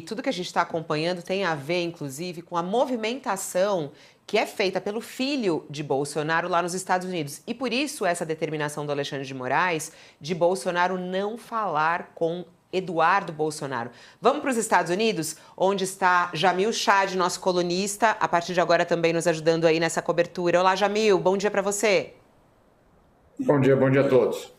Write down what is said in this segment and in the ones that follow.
Tudo que a gente está acompanhando tem a ver, inclusive, com a movimentação que é feita pelo filho de Bolsonaro lá nos Estados Unidos. E por isso essa determinação do Alexandre de Moraes de Bolsonaro não falar com Eduardo Bolsonaro. Vamos para os Estados Unidos, onde está Jamil Chad, nosso colunista, a partir de agora também nos ajudando aí nessa cobertura. Olá, Jamil, bom dia para você. Bom dia a todos.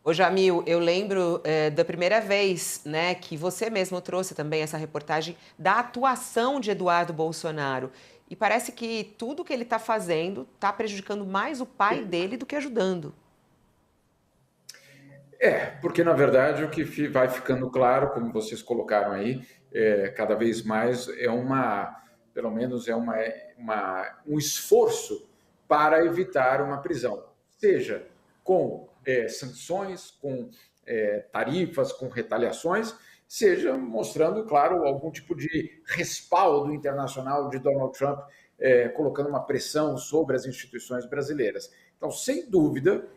Ô Jamil, eu lembro da primeira vez, né, que você mesmo trouxe também essa reportagem da atuação de Eduardo Bolsonaro. E parece que tudo que ele está fazendo está prejudicando mais o pai dele do que ajudando. Porque na verdade o que vai ficando claro, como vocês colocaram aí, cada vez mais pelo menos um esforço para evitar uma prisão, seja com sanções, com tarifas, com retaliações, seja mostrando, claro, algum tipo de respaldo internacional de Donald Trump, colocando uma pressão sobre as instituições brasileiras. Então, sem dúvida,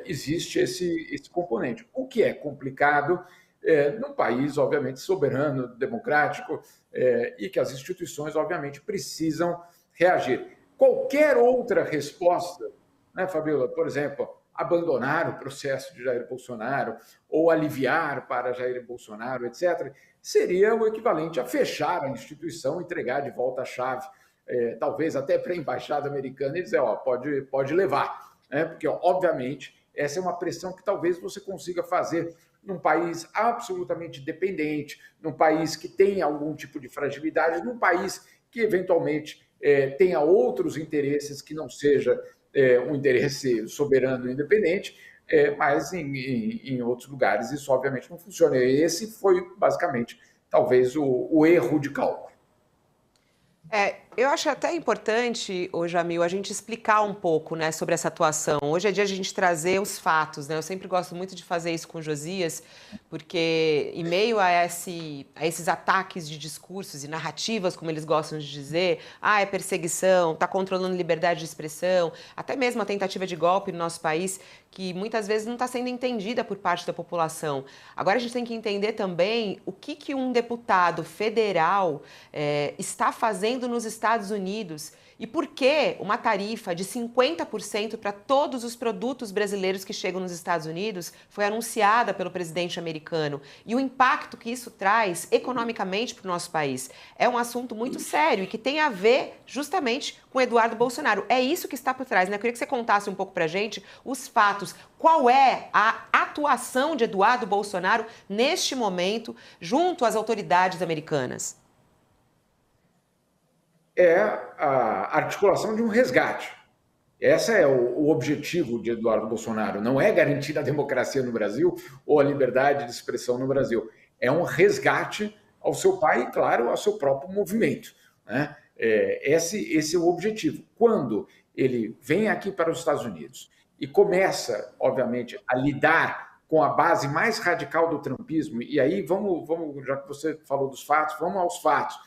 existe esse componente. O que é complicado num país, obviamente, soberano, democrático, e que as instituições, obviamente, precisam reagir. Qualquer outra resposta, né, Fabiola, por exemplo, abandonar o processo de Jair Bolsonaro ou aliviar para Jair Bolsonaro, etc., seria o equivalente a fechar a instituição, entregar de volta a chave, talvez até para a embaixada americana e dizer, pode levar. Né? Porque, obviamente, essa é uma pressão que talvez você consiga fazer num país absolutamente dependente, num país que tem algum tipo de fragilidade, num país que, eventualmente, tenha outros interesses que não seja um interesse soberano e independente, mas em outros lugares isso, obviamente, não funciona. E esse foi, basicamente, talvez o erro de cálculo. Eu acho até importante, ô Jamil, a gente explicar um pouco, né, sobre essa atuação. Hoje é dia de a gente trazer os fatos, né? Eu sempre gosto muito de fazer isso com o Josias, porque em meio a esses ataques de discursos e narrativas, como eles gostam de dizer, é perseguição, está controlando liberdade de expressão, até mesmo a tentativa de golpe no nosso país, que muitas vezes não está sendo entendida por parte da população. Agora a gente tem que entender também o que um deputado federal está fazendo nos Estados Unidos e por que uma tarifa de 50% para todos os produtos brasileiros que chegam nos Estados Unidos foi anunciada pelo presidente americano e o impacto que isso traz economicamente para o nosso país. É um assunto muito sério e que tem a ver justamente com Eduardo Bolsonaro. É isso que está por trás, né? Eu queria que você contasse um pouco para a gente os fatos. Qual é a atuação de Eduardo Bolsonaro neste momento junto às autoridades americanas? É a articulação de um resgate. Esse é o objetivo de Eduardo Bolsonaro. Não é garantir a democracia no Brasil ou a liberdade de expressão no Brasil. É um resgate ao seu pai e, claro, ao seu próprio movimento. Né? Esse é o objetivo. Quando ele vem aqui para os Estados Unidos e começa, obviamente, a lidar com a base mais radical do trumpismo, e aí vamos, já que você falou dos fatos, vamos aos fatos.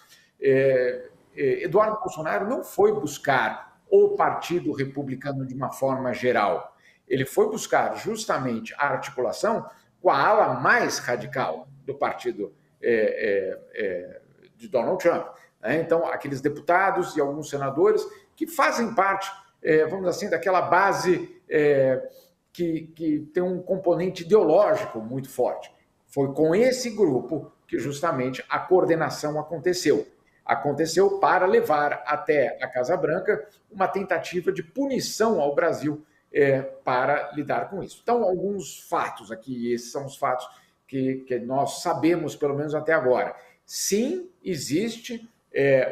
Eduardo Bolsonaro não foi buscar o Partido Republicano de uma forma geral. Ele foi buscar justamente a articulação com a ala mais radical do partido de Donald Trump. Né? Então, aqueles deputados e alguns senadores que fazem parte, vamos dizer assim, daquela base que tem um componente ideológico muito forte. Foi com esse grupo que justamente a coordenação aconteceu. Aconteceu para levar até a Casa Branca uma tentativa de punição ao Brasil para lidar com isso. Então, alguns fatos aqui, esses são os fatos que nós sabemos, pelo menos até agora. Sim, existe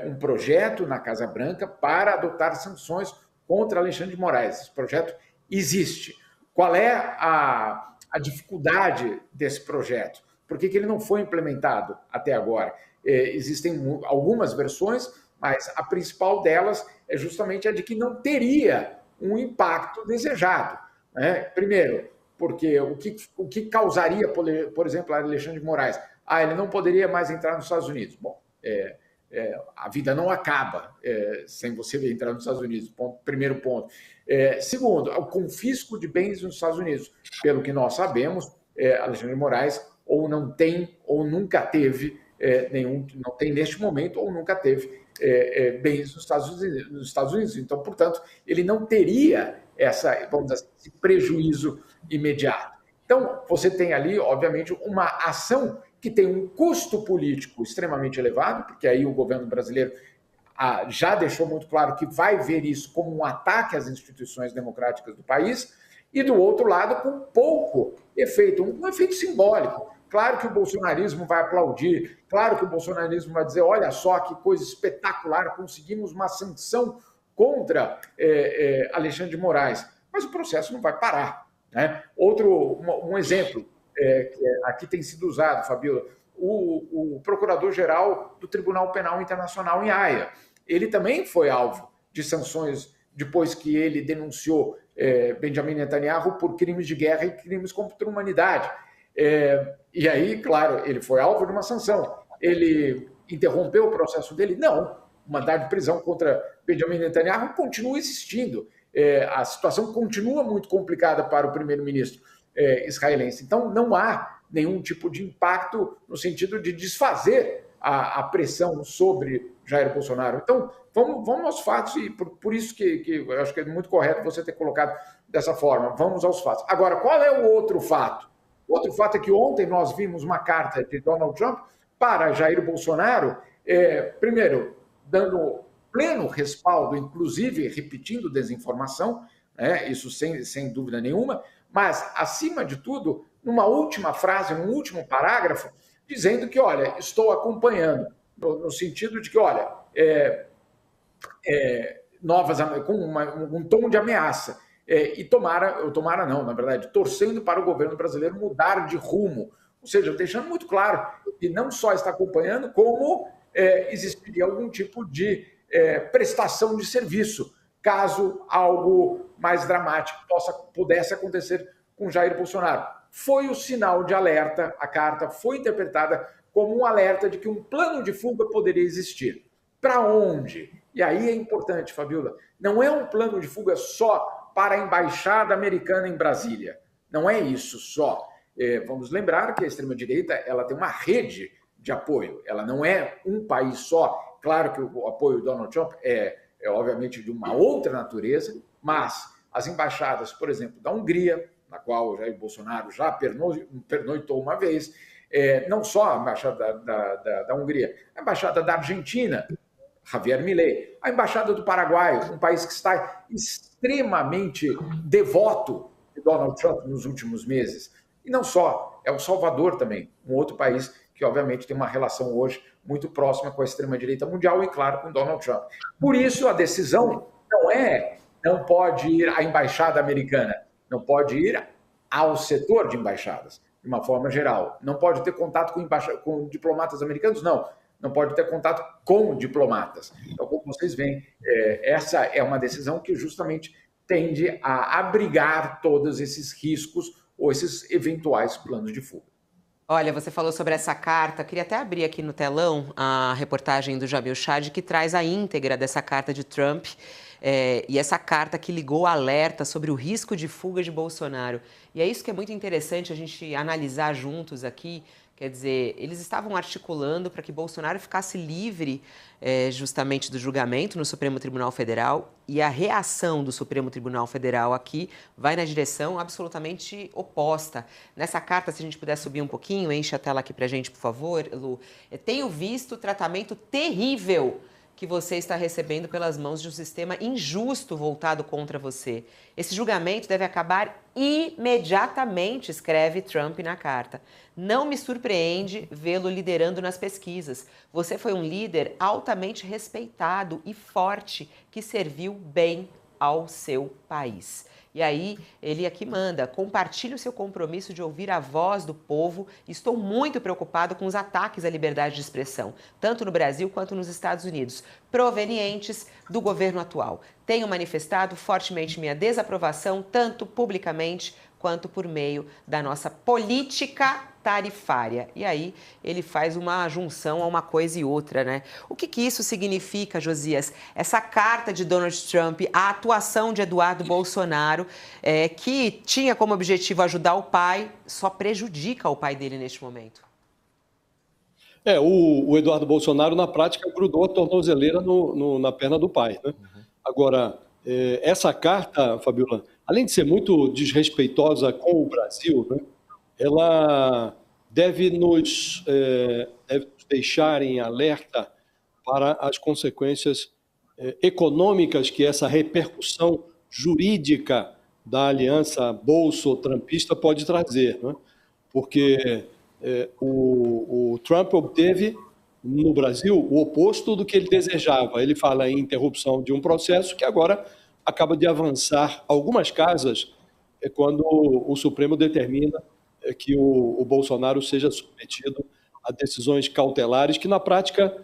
um projeto na Casa Branca para adotar sanções contra Alexandre de Moraes. Esse projeto existe. Qual é a dificuldade desse projeto? Por que ele não foi implementado até agora? Existem algumas versões, mas a principal delas é justamente a de que não teria um impacto desejado. Né? Primeiro, porque o que causaria, por exemplo, a Alexandre de Moraes? Ele não poderia mais entrar nos Estados Unidos. Bom, a vida não acaba sem você entrar nos Estados Unidos, primeiro ponto. Segundo, o confisco de bens nos Estados Unidos. Pelo que nós sabemos, Alexandre de Moraes ou não tem ou nunca teve não tem neste momento ou nunca teve bens nos Estados Unidos. Então, portanto, ele não teria vamos dizer assim, esse prejuízo imediato. Então, você tem ali, obviamente, uma ação que tem um custo político extremamente elevado, porque aí o governo brasileiro já deixou muito claro que vai ver isso como um ataque às instituições democráticas do país, e do outro lado, com pouco efeito, um efeito simbólico. Claro que o bolsonarismo vai aplaudir, claro que o bolsonarismo vai dizer, olha só que coisa espetacular, conseguimos uma sanção contra Alexandre de Moraes, mas o processo não vai parar. Né? Um exemplo que aqui tem sido usado, Fabiola, o procurador-geral do Tribunal Penal Internacional em Haia, ele também foi alvo de sanções depois que ele denunciou Benjamin Netanyahu por crimes de guerra e crimes contra a humanidade. E aí, claro, ele foi alvo de uma sanção. Ele interrompeu o processo dele? Não. O mandado de prisão contra Benjamin Netanyahu continua existindo. A situação continua muito complicada para o primeiro-ministro israelense. Então, não há nenhum tipo de impacto no sentido de desfazer a pressão sobre Jair Bolsonaro. Então, vamos aos fatos, e por isso que eu acho que é muito correto você ter colocado dessa forma. Vamos aos fatos. Agora, qual é o outro fato? O outro fato é que ontem nós vimos uma carta de Donald Trump para Jair Bolsonaro, primeiro, dando pleno respaldo, inclusive repetindo desinformação, isso sem dúvida nenhuma, mas, acima de tudo, numa última frase, num último parágrafo, dizendo que, olha, estou acompanhando, no sentido de que, olha, com um tom de ameaça, na verdade, torcendo para o governo brasileiro mudar de rumo, ou seja, deixando muito claro que não só está acompanhando, como existiria algum tipo de prestação de serviço, caso algo mais dramático pudesse acontecer com Jair Bolsonaro. Foi o sinal de alerta, a carta foi interpretada como um alerta de que um plano de fuga poderia existir. Para onde? E aí é importante, Fabiola, não é um plano de fuga só para a embaixada americana em Brasília. Não é isso só. Vamos lembrar que a extrema-direita ela tem uma rede de apoio. Ela não é um país só. Claro que o apoio do Donald Trump é obviamente de uma outra natureza, mas as embaixadas, por exemplo, da Hungria, na qual o Jair Bolsonaro já pernoitou uma vez, não só a embaixada da Hungria, a embaixada da Argentina, Javier Milei, a embaixada do Paraguai, um país que está extremamente devoto de Donald Trump nos últimos meses. E não só, é o Salvador também, um outro país que obviamente tem uma relação hoje muito próxima com a extrema-direita mundial e, claro, com Donald Trump. Por isso, a decisão não pode ir à embaixada americana, não pode ir ao setor de embaixadas, de uma forma geral. Não pode ter contato com diplomatas americanos? Não pode ter contato com diplomatas. Então, como vocês veem, essa é uma decisão que justamente tende a abrigar todos esses riscos ou esses eventuais planos de fuga. Olha, você falou sobre essa carta, queria até abrir aqui no telão a reportagem do Jamil Chad, que traz a íntegra dessa carta de Trump, e essa carta que ligou alerta sobre o risco de fuga de Bolsonaro. E é isso que é muito interessante a gente analisar juntos aqui. Quer dizer, eles estavam articulando para que Bolsonaro ficasse livre justamente do julgamento no Supremo Tribunal Federal, e a reação do Supremo Tribunal Federal aqui vai na direção absolutamente oposta. Nessa carta, se a gente puder subir um pouquinho, enche a tela aqui para a gente, por favor, Lu. Tenho visto o tratamento terrível que você está recebendo pelas mãos de um sistema injusto voltado contra você. Esse julgamento deve acabar imediatamente, escreve Trump na carta. Não me surpreende vê-lo liderando nas pesquisas. Você foi um líder altamente respeitado e forte que serviu bem ao seu país. E aí, ele aqui manda, compartilhe o seu compromisso de ouvir a voz do povo. Estou muito preocupado com os ataques à liberdade de expressão, tanto no Brasil quanto nos Estados Unidos, provenientes do governo atual. Tenho manifestado fortemente minha desaprovação, tanto publicamente quanto por meio da nossa política tarifária. E aí ele faz uma junção a uma coisa e outra, né? O que isso significa, Josias? Essa carta de Donald Trump, a atuação de Eduardo Bolsonaro, que tinha como objetivo ajudar o pai, só prejudica o pai dele neste momento. O Eduardo Bolsonaro, na prática, grudou a tornozeleira na perna do pai, né? Agora, essa carta, Fabiola, além de ser muito desrespeitosa com o Brasil, né, ela deve nos deixar em alerta para as consequências econômicas que essa repercussão jurídica da aliança bolso-trumpista pode trazer, né? Porque o Trump obteve no Brasil o oposto do que ele desejava. Ele fala em interrupção de um processo que agora acaba de avançar algumas casas quando o Supremo determina que o Bolsonaro seja submetido a decisões cautelares que, na prática,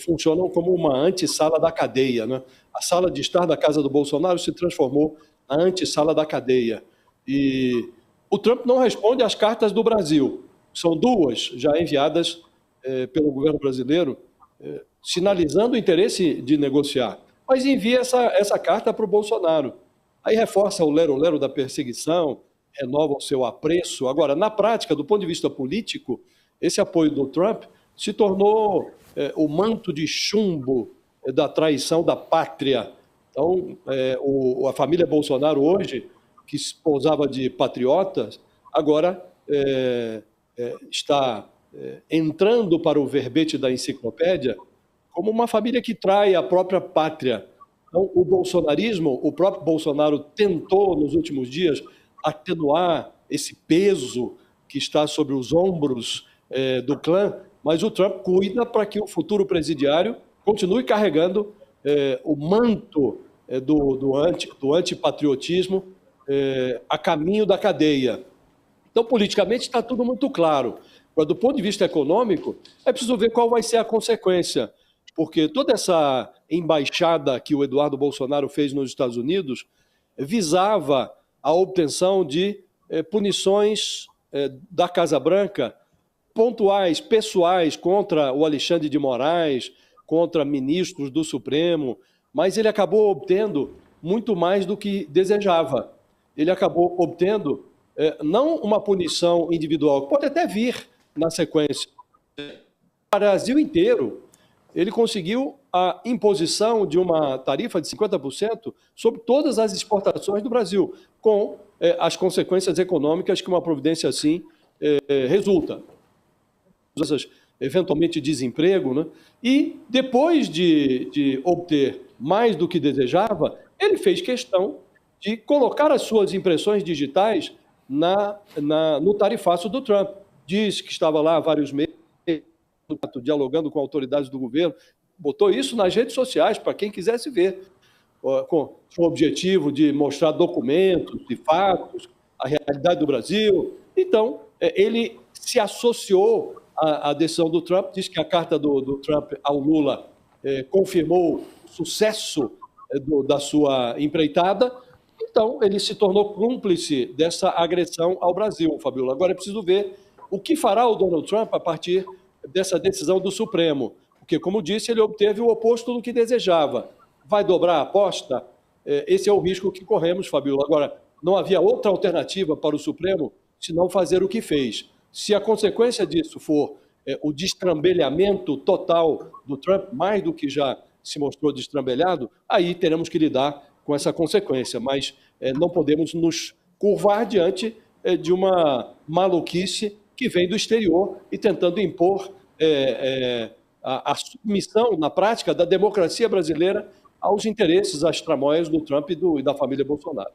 funcionam como uma antessala da cadeia, né? A sala de estar da casa do Bolsonaro se transformou na antessala da cadeia. E o Trump não responde às cartas do Brasil. São duas já enviadas pelo governo brasileiro, sinalizando o interesse de negociar. Mas envia essa carta para o Bolsonaro. Aí reforça o lero-lero da perseguição, renova o seu apreço. Agora, na prática, do ponto de vista político, esse apoio do Trump se tornou o manto de chumbo da traição da pátria. Então, a família Bolsonaro hoje, que se pousava de patriotas, agora está entrando para o verbete da enciclopédia como uma família que trai a própria pátria. Então, o bolsonarismo, o próprio Bolsonaro tentou, nos últimos dias, atenuar esse peso que está sobre os ombros do clã, mas o Trump cuida para que o futuro presidiário continue carregando o manto do antipatriotismo a caminho da cadeia. Então, politicamente, está tudo muito claro. Mas, do ponto de vista econômico, é preciso ver qual vai ser a consequência, porque toda essa embaixada que o Eduardo Bolsonaro fez nos Estados Unidos visava a obtenção de punições da Casa Branca pontuais, pessoais, contra o Alexandre de Moraes, contra ministros do Supremo, mas ele acabou obtendo muito mais do que desejava. Ele acabou obtendo não uma punição individual, que pode até vir na sequência. No Brasil inteiro, ele conseguiu a imposição de uma tarifa de 50% sobre todas as exportações do Brasil, com as consequências econômicas que uma providência assim resulta. Eventualmente desemprego, né? E depois de obter mais do que desejava, ele fez questão de colocar as suas impressões digitais no tarifaço do Trump. Disse que estava lá há vários meses, dialogando com autoridades do governo, botou isso nas redes sociais para quem quisesse ver, com o objetivo de mostrar documentos e fatos, a realidade do Brasil. Então, ele se associou à decisão do Trump, disse que a carta do Trump ao Lula confirmou o sucesso da sua empreitada. Então, ele se tornou cúmplice dessa agressão ao Brasil, Fabiola. Agora é preciso ver o que fará o Donald Trump a partir dessa decisão do Supremo, porque, como disse, ele obteve o oposto do que desejava. Vai dobrar a aposta? Esse é o risco que corremos, Fabiola. Agora, não havia outra alternativa para o Supremo senão fazer o que fez. Se a consequência disso for o destrambelhamento total do Trump, mais do que já se mostrou destrambelhado, aí teremos que lidar com essa consequência, mas não podemos nos curvar diante de uma maluquice que vem do exterior e tentando impor a submissão, na prática, da democracia brasileira aos interesses, às tramóias do Trump e da família Bolsonaro.